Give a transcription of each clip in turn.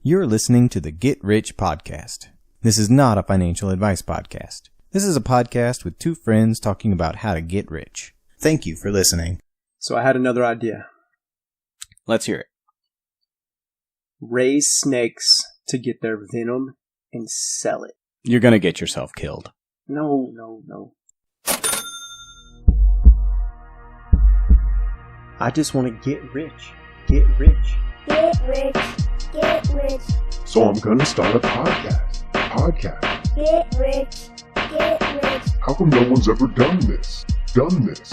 You're listening to the Get Rich Podcast. This is not a financial advice podcast. This is a podcast with two friends talking about how to get rich. Thank you for listening. So I had another idea. Let's hear it. Raise snakes to get their venom and sell it. You're going to get yourself killed. No. I just want to get rich. Get rich. Get rich. Get rich. So I'm gonna start a podcast. Get rich. Get rich. How come no one's ever done this? Get rich.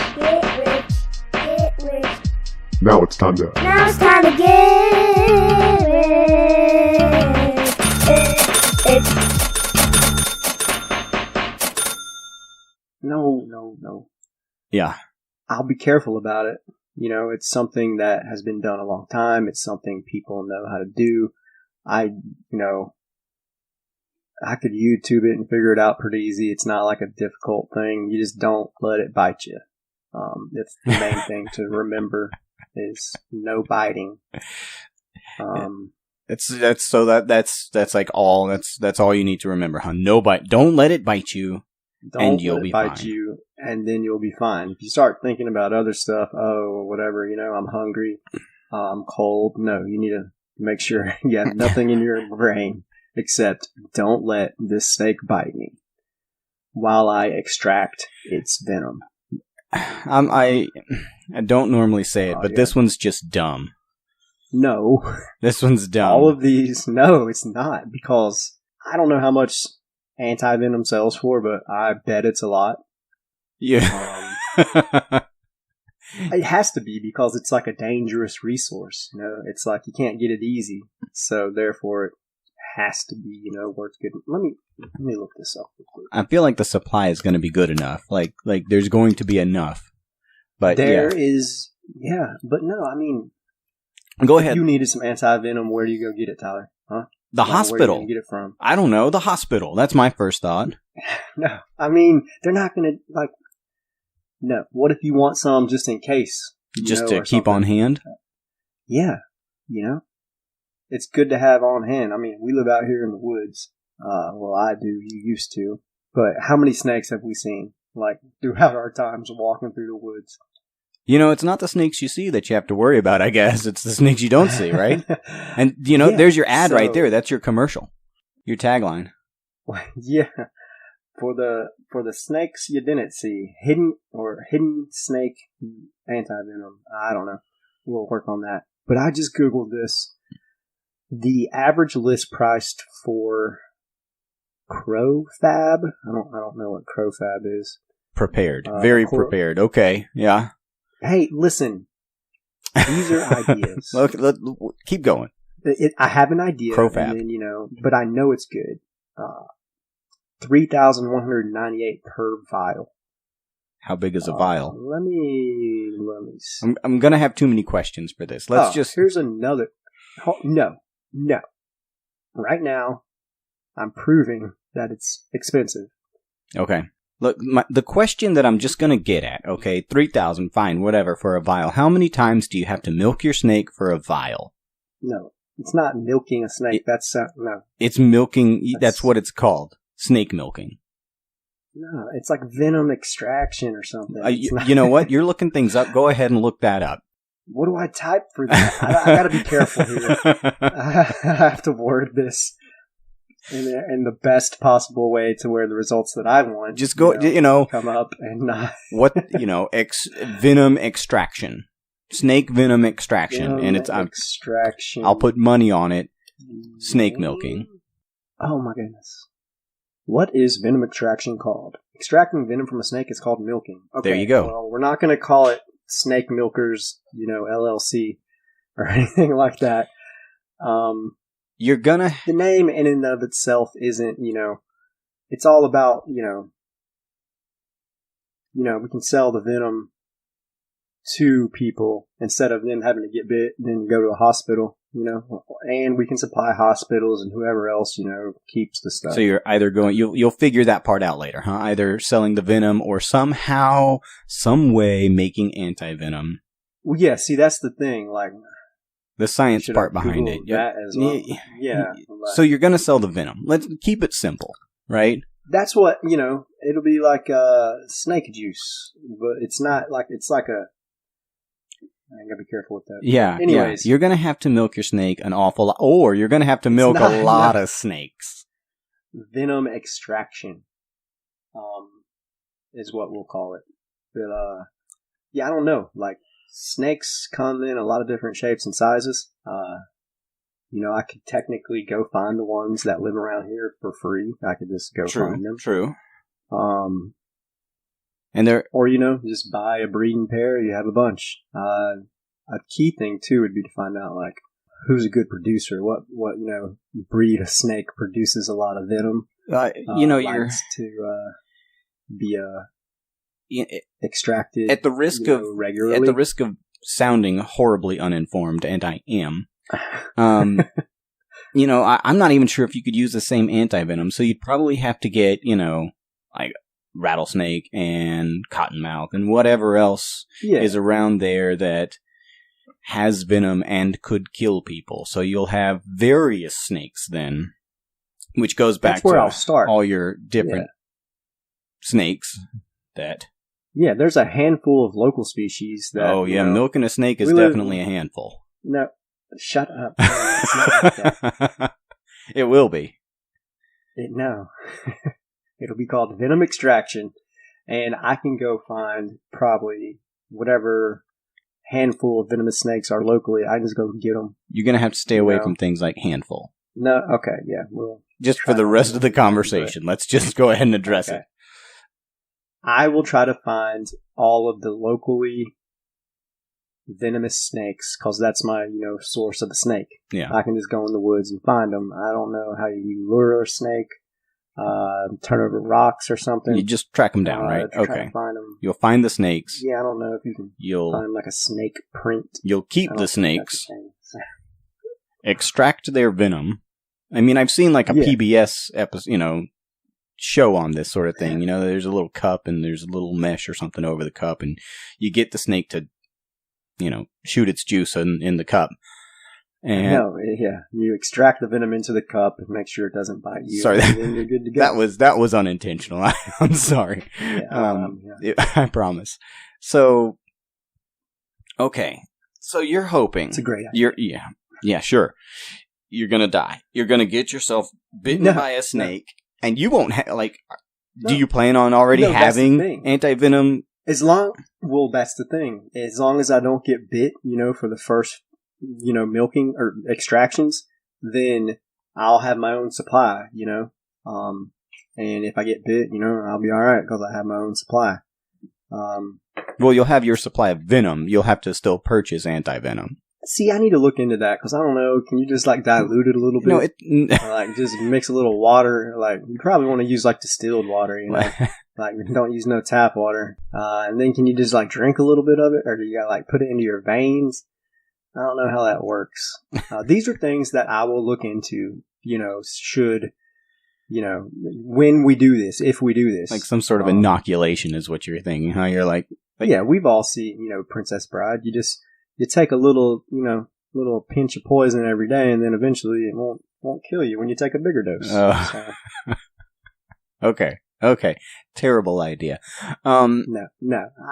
Get rich. Now it's time to... Now it's time to get rich. No. Yeah. I'll be careful about it. You know, it's something that has been done a long time. It's something people know how to do. I could YouTube it and figure it out pretty easy. It's not like a difficult thing. You just don't let it bite you. It's the main thing to remember is no biting. That's like all. That's all you need to remember, huh? No bite. Don't let it bite you. And you'll be fine. And then you'll be fine. If you start thinking about other stuff, whatever, I'm hungry, I'm cold. No, you need to make sure you have nothing in your brain except don't let this snake bite me while I extract its venom. I don't normally say it, but this one's just dumb. No. This one's dumb. All of these, no, it's not, because I don't know how much antivenom sells for, but I bet it's a lot. Yeah. It has to be because it's like a dangerous resource. It's like you can't get it easy, so therefore it has to be worth good. Let me look this up real quick. I feel like the supply is going to be good enough. Like there's going to be enough. But there is, but no, I mean, go ahead. If you needed some antivenom, where do you go get it, Tyler? Huh? The hospital. Where you get it from? I don't know. The hospital. That's my first thought. No, I mean, they're not going to, no. What if you want some just in case? Just to keep on hand? Yeah. It's good to have on hand. I mean, we live out here in the woods. Well, I do. You used to. But how many snakes have we seen, throughout our times walking through the woods? It's not the snakes you see that you have to worry about, I guess. It's the snakes you don't see, right? And, there's your ad right there. That's your commercial. Your tagline. Yeah. For the snakes you didn't see. Hidden snake antivenom. I don't know. We'll work on that. But I just Googled this. The average list priced for Crowfab. I don't know what Crowfab is. Prepared. Very prepared. Okay. Yeah. Hey, listen. These are ideas. Look, keep going. I have an idea. Crowfab. And then, but I know it's good. $3,198 per vial. How big is a vial? Let me see. I'm going to have too many questions for this. Here's another. No. Right now, I'm proving that it's expensive. Okay. Look, the question that I'm just going to get at, okay, 3,000, fine, whatever, for a vial. How many times do you have to milk your snake for a vial? No, it's not milking a snake. No. It's milking, that's what it's called, snake milking. No, it's like venom extraction or something. You know what? You're looking things up. Go ahead and look that up. What do I type for that? I got to be careful here. I have to word this in the best possible way to where the results that I want just go, come up and not. What, venom extraction. Snake venom extraction. Venom and it's extraction. I'll put money on it. Snake milking. Oh my goodness. What is venom extraction called? Extracting venom from a snake is called milking. Okay, there you go. Well, we're not going to call it Snake Milkers, LLC or anything like that. You're gonna... The name in and of itself isn't, it's all about, we can sell the venom to people instead of them having to get bit and then go to a hospital, and we can supply hospitals and whoever else, keeps the stuff. So you're either you'll figure that part out later, huh? Either selling the venom or somehow, some way making antivenom. Well, yeah, see, that's the thing, The science Should part I behind Google it. that as well? Yeah. So you're going to sell the venom. Let's keep it simple, right? That's what, it'll be like snake juice, but it's not like, it's like a, I gotta be careful with that. Yeah. Anyways. Yeah. You're going to have to milk your snake an awful lot, or you're going to have to milk a lot of snakes. Venom extraction, is what we'll call it. But, I don't know. Like, snakes come in a lot of different shapes and sizes. I could technically go find the ones that live around here for free. I could just go find them. True. And or just buy a breeding pair. You have a bunch. A key thing too would be to find out like who's a good producer. What breed of snake produces a lot of venom. You're to be extracted at the risk of regularly. At the risk of sounding horribly uninformed, and I am. I'm not even sure if you could use the same antivenom, so you'd probably have to get, like rattlesnake and cottonmouth and whatever else is around there that has venom and could kill people. So you'll have various snakes then, which goes back to I'll start. All your different snakes that... Yeah, there's a handful of local species that... Oh, yeah, milking a snake is definitely a handful. No, shut up. It's not like that. It will be. No. It'll be called venom extraction, and I can go find probably whatever handful of venomous snakes are locally. I can just go get them. You're going to have to stay away from things like handful. No, okay, yeah. We'll just for the rest of the conversation, let's just go ahead and address it. I will try to find all of the locally venomous snakes, because that's my, source of a snake. Yeah. I can just go in the woods and find them. I don't know how you lure a snake, turn over rocks or something. You just track them down, right? Okay. Find them. You'll find the snakes. Yeah, I don't know if you can find like a snake print. You'll keep the snakes. Extract their venom. I mean, I've seen like a PBS episode, show on this sort of thing. There's a little cup and there's a little mesh or something over the cup, and you get the snake to, shoot its juice in the cup. And you extract the venom into the cup and make sure it doesn't bite you. Sorry, and then you're good to go. that was unintentional. I'm sorry. I promise. So, okay. So you're hoping it's a great idea. Yeah, sure. You're gonna die. You're gonna get yourself bitten by a snake, and you won't do you plan on already having antivenom? That's the thing. As long as I don't get bit, for the first, milking or extractions, then I'll have my own supply, and if I get bit, I'll be alright because I have my own supply. Well, you'll have your supply of venom. You'll have to still purchase antivenom. See, I need to look into that because I don't know. Can you just dilute it a little bit? No, or, just mix a little water. You probably want to use distilled water. Don't use no tap water. And then can you just drink a little bit of it, or do you got put it into your veins? I don't know how that works. These are things that I will look into. Should when we do this, if we do this, like some sort of inoculation is what you're thinking. How you're yeah, we've all seen Princess Bride. You take a little, little pinch of poison every day, and then eventually it won't kill you when you take a bigger dose. Okay. Terrible idea. No.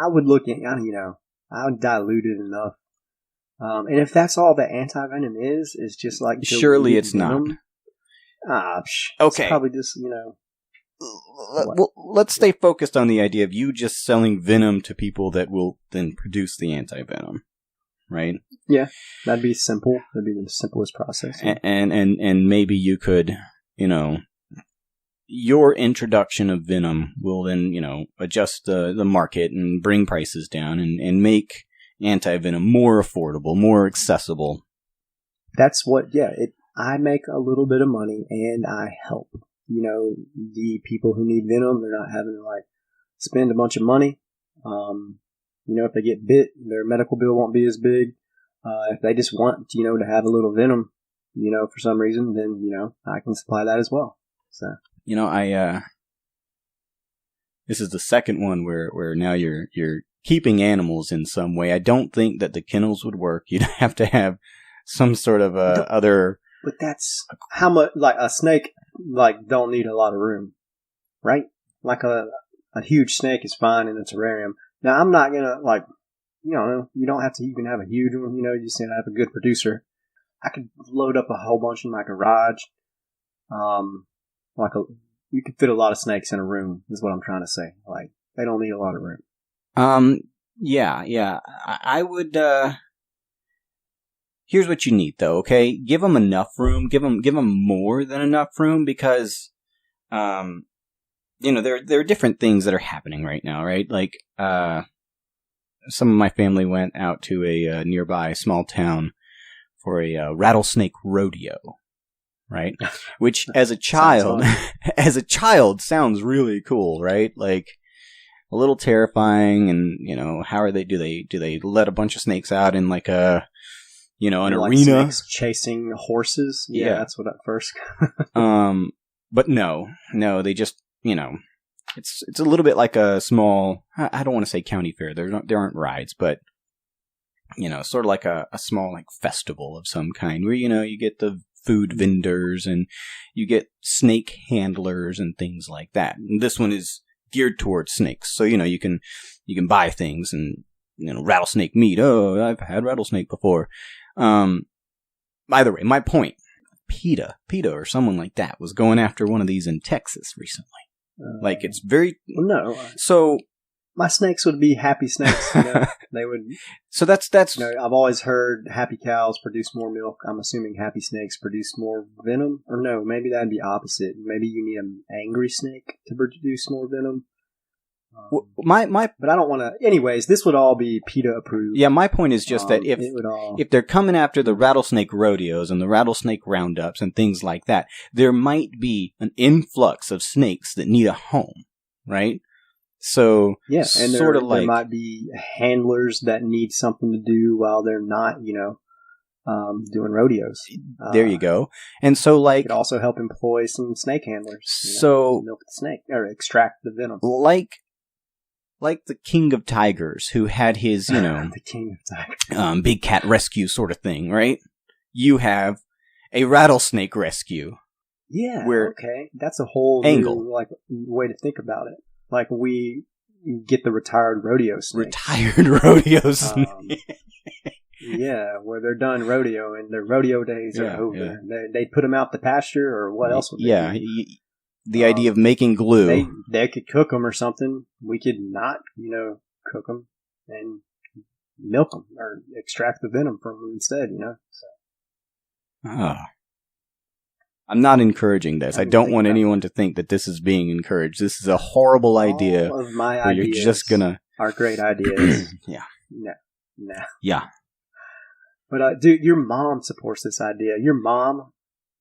I would I would dilute it enough. And if that's all that antivenom is just surely it's venom, not. Okay. It's probably just, Well, let's stay focused on the idea of you just selling venom to people that will then produce the antivenom. Right? Yeah, that'd be simple. That'd be the simplest process. And maybe you could, your introduction of venom will then, adjust the market and bring prices down and make antivenom more affordable, more accessible. That's what, I make a little bit of money and I help. The people who need venom, they're not having to spend a bunch of money. If they get bit, their medical bill won't be as big. If they just want, to have a little venom, for some reason, then, I can supply that as well. So, this is the second one where now you're keeping animals in some way. I don't think that the kennels would work. You'd have to have some sort of other. But that's how much, like, a snake, like, don't need a lot of room, right? Like, a huge snake is fine in a terrarium. Now, I'm not gonna, like, you don't have to even have a huge one, you just have a good producer. I could load up a whole bunch in my garage. You could fit a lot of snakes in a room, is what I'm trying to say. Like, they don't need a lot of room. Yeah. I would, here's what you need, though, okay? Give them enough room. Give them more than enough room because, there are different things that are happening right now, right? Like, some of my family went out to a nearby small town for a rattlesnake rodeo, right? Which, as a child, sounds really cool, right? Like, a little terrifying, and how are they? Do they let a bunch of snakes out in like a an like arena snakes chasing horses? Yeah, that's what at first. But no, they just it's a little bit like a small. I don't want to say county fair. There aren't rides, but sort of like a small like festival of some kind where you get the food vendors and you get snake handlers and things like that. And this one is geared towards snakes, so you can buy things and rattlesnake meat. Oh, I've had rattlesnake before. By the way, my point, PETA or someone like that was going after one of these in Texas recently. Like, it's very no. So my snakes would be happy snakes. They would. So that's. I've always heard happy cows produce more milk. I'm assuming happy snakes produce more venom. Or no, maybe that'd be opposite. Maybe you need an angry snake to produce more venom. But I don't want to. Anyways, this would all be PETA approved. Yeah, my point is just that if they're coming after the rattlesnake rodeos and the rattlesnake roundups and things like that, there might be an influx of snakes that need a home, right? So yeah, and there might be handlers that need something to do while they're not, doing rodeos. There you go. And so, like, it could also help employ some snake handlers. So milk the snake or extract the venom. Like the King of Tigers, who had his, the King of Tigers, big cat rescue sort of thing, right? You have a rattlesnake rescue. Yeah. Okay. That's a whole angle, new, way to think about it. Like, we get the retired rodeo snakes. Retired rodeo snakes. Yeah, where they're done rodeo and their rodeo days are over. Yeah. They put them out the pasture, or what else would they do? The idea of making glue. They could cook them or something. We could not, cook them and milk them or extract the venom from them instead, So. I'm not encouraging this. I don't want anyone to think that this is being encouraged. This is a horrible idea. All of my ideas you're just gonna are great ideas. Yeah. No. Yeah. But, dude, your mom supports this idea. Your mom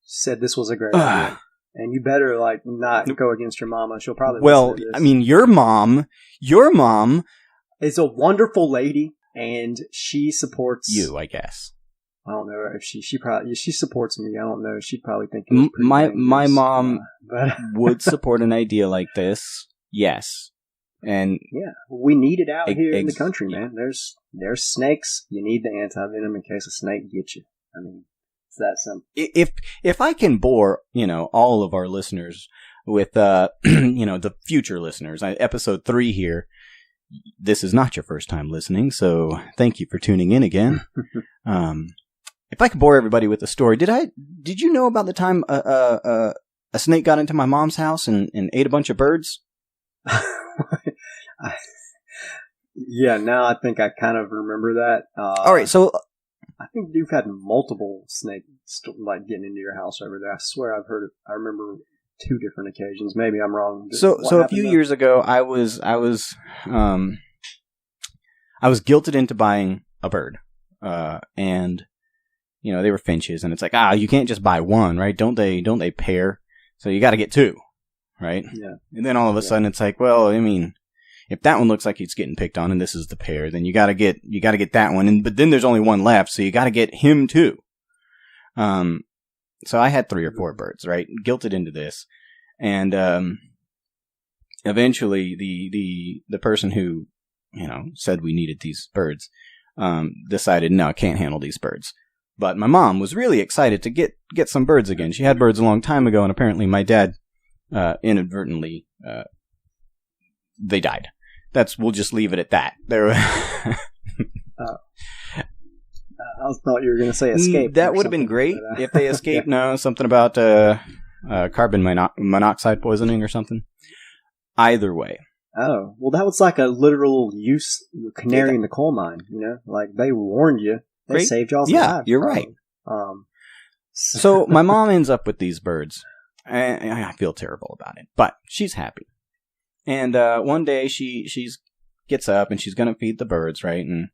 said this was a great idea. And you better, not go against your mama. She'll probably listen to this. I mean, your mom is a wonderful lady, and she supports you, I guess. I don't know if she supports me. I don't know. She'd probably think my mom would support an idea like this. Yes. And yeah, we need it out here in the country, man. There's snakes. You need the antivenom in case a snake gets you. I mean, it's that simple. If I can bore, all of our listeners with, the future listeners, episode 3 here, this is not your first time listening, so thank you for tuning in again. If I could bore everybody with a story, did you know about the time a snake got into my mom's house and ate a bunch of birds? Yeah, now I think I kind of remember that. All right, so I think you've had multiple snakes getting into your house over there. I swear I've heard it. I remember 2 different occasions. Maybe I'm wrong. So a few years ago, I was guilted into buying a bird, and they were finches, and it's like, you can't just buy one, right? Don't they pair? So you got to get 2, right? Yeah. And then all of a sudden, it's like, well, I mean, if that one looks like it's getting picked on, and this is the pair, then you got to get that one, but then there's only one left, so you got to get him too. So I had 3 or 4 birds, right? Guilted into this, and eventually the person who said we needed these birds decided, no, I can't handle these birds. But my mom was really excited to get some birds again. She had birds a long time ago, and apparently my dad inadvertently they died. We'll just leave it at that. I thought you were going to say escape. That would have been great if they escaped. No, something about carbon monoxide poisoning or something. Either way. Oh, well, that was like a literal canary in the coal mine, Like, they warned you. They Great. saved y'all's Yeah, lives. you're probably. right. So my mom ends up with these birds. I feel terrible about it, but she's happy. And one day she gets up and she's going to feed the birds, right? And,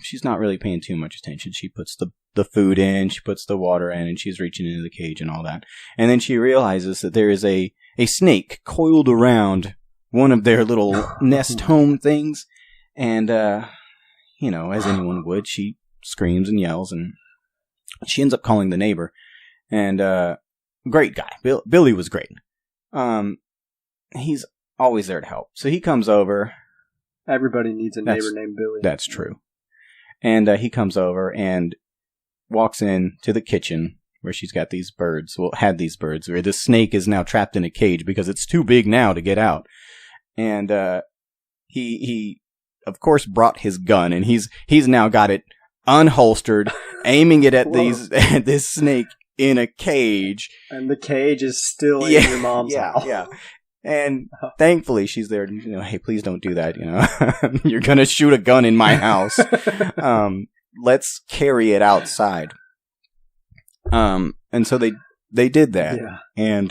she's not really paying too much attention. She puts the food in, she puts the water in, and she's reaching into the cage and all that. And then she realizes that there is a snake coiled around one of their little nest home things. And, as anyone would, she screams and yells, and she ends up calling the neighbor. And great guy. Billy was great. He's always there to help. So he comes over. Everybody needs a neighbor named Billy. That's true. And he comes over and walks in to the kitchen where she's got these birds. Well, had these birds. Where the snake is now trapped in a cage because it's too big now to get out. And he of course brought his gun, and he's now got it unholstered, aiming it at this snake in a cage. And the cage is still in your mom's house. Yeah. And thankfully she's there, hey, please don't do that, You're going to shoot a gun in my house. Let's carry it outside. And so they did that. Yeah. And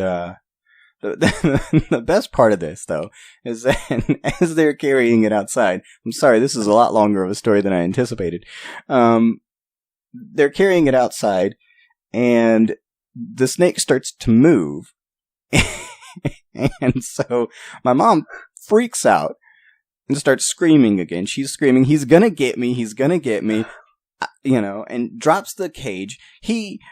the best part of this, though, is that as they're carrying it outside, I'm sorry, this is a lot longer of a story than I anticipated. They're carrying it outside, and the snake starts to move. And so my mom freaks out and starts screaming again. She's screaming, he's gonna get me, and drops the cage.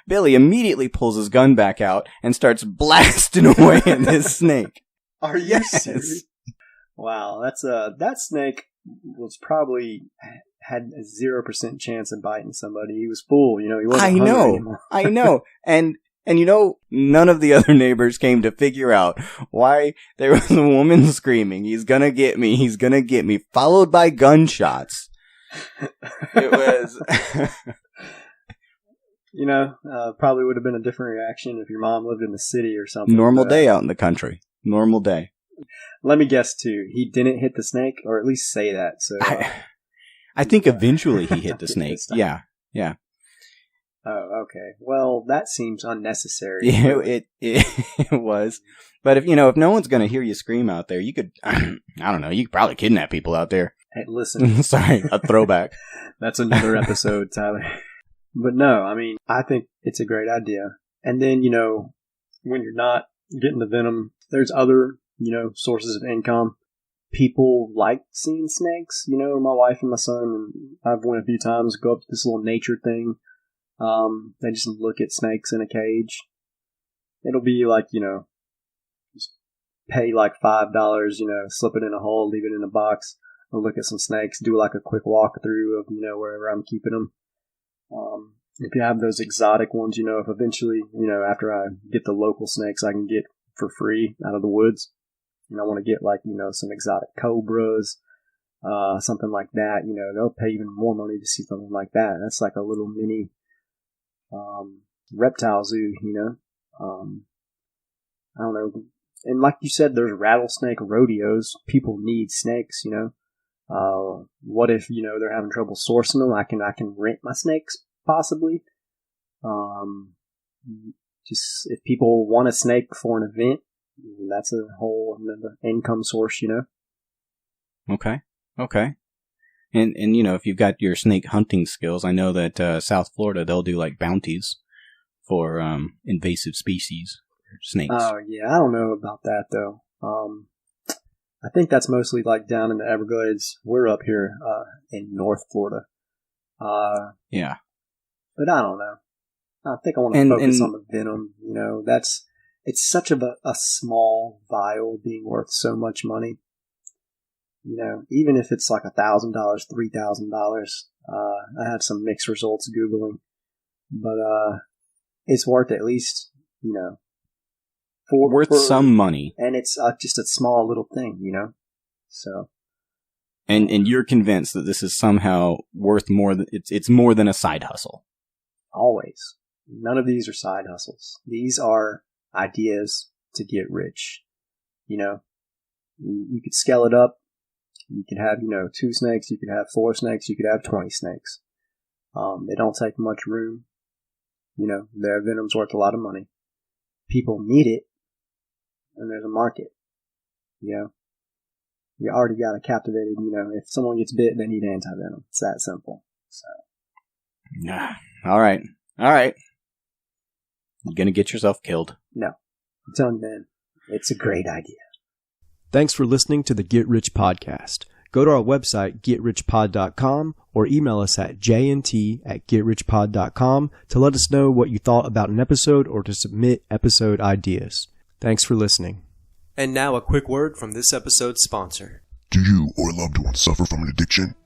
Billy immediately pulls his gun back out and starts blasting away at this snake. Are you serious? Wow, that snake was probably had a 0% chance of biting somebody. He was full, he wasn't hungry anymore. I know. And none of the other neighbors came to figure out why there was a woman screaming, he's gonna get me, followed by gunshots. It was... probably would have been a different reaction if your mom lived in the city or something. Normal day out in the country. Normal day. Let me guess, too. He didn't hit the snake, or at least say that. So I think eventually he hit the snake. Yeah. Oh, okay. Well, that seems unnecessary. Yeah, it was. But if no one's going to hear you scream out there, you could, I don't know, you could probably kidnap people out there. Hey, listen. Sorry, a throwback. That's another episode, Tyler. But no, I think it's a great idea. And then, when you're not getting the venom, there's other, sources of income. People like seeing snakes. My wife and my son, and I've went a few times, go up to this little nature thing. They just look at snakes in a cage. It'll be like, just pay like $5, slip it in a hole, leave it in a box, or look at some snakes, do like a quick walkthrough of, wherever I'm keeping them. If you have those exotic ones, if eventually, after I get the local snakes I can get for free out of the woods, and I want to get like, some exotic cobras, something like that, they'll pay even more money to see something like that. That's like a little mini reptile zoo, I don't know. And like you said, there's rattlesnake rodeos. People need snakes, what if, they're having trouble sourcing them? I can rent my snakes, possibly. Just if people want a snake for an event, that's a whole another income source, Okay. And if you've got your snake hunting skills, I know that South Florida, they'll do like bounties for invasive species, snakes. Oh, yeah. I don't know about that, though. I think that's mostly like down in the Everglades. We're up here in North Florida. Yeah. But I don't know. I think I want to focus on the venom. It's such a small vial being worth so much money. Even if it's like $1,000, $3,000, I had some mixed results Googling. But it's worth at least, worth some money. And it's just a small little thing, So. And you're convinced that this is somehow worth more than it's more than a side hustle. Always. None of these are side hustles. These are ideas to get rich. You could scale it up. You could have, 2 snakes. You could have 4 snakes. You could have 20 snakes. They don't take much room. Their venom's worth a lot of money. People need it, and there's a market. You already got it captivated. If someone gets bit, they need antivenom. It's that simple. So. All right. You're gonna get yourself killed. No. I'm telling you, man, it's a great idea. Thanks for listening to the Get Rich Podcast. Go to our website, getrichpod.com, or email us at jnt@getrichpod.com to let us know what you thought about an episode or to submit episode ideas. Thanks for listening. And now a quick word from this episode's sponsor. Do you or a loved one suffer from an addiction?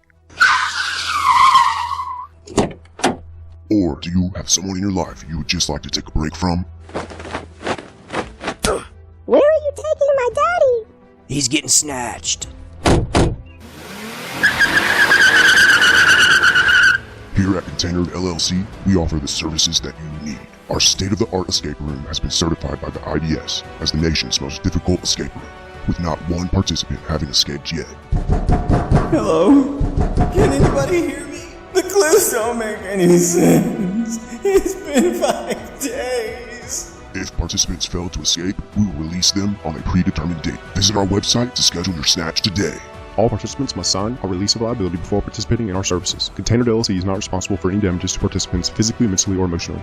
Or do you have someone in your life you would just like to take a break from? Where are you taking my daddy? He's getting snatched. Here at Container LLC, we offer the services that you need. Our state-of-the-art escape room has been certified by the IDS as the nation's most difficult escape room, with not one participant having escaped yet. Hello? Can anybody hear me? The clues don't make any sense. It's been 5 days. If participants fail to escape, we will release them on a predetermined date. Visit our website to schedule your snatch today. All participants must sign a release of liability before participating in our services. Container LLC is not responsible for any damages to participants physically, mentally, or emotionally.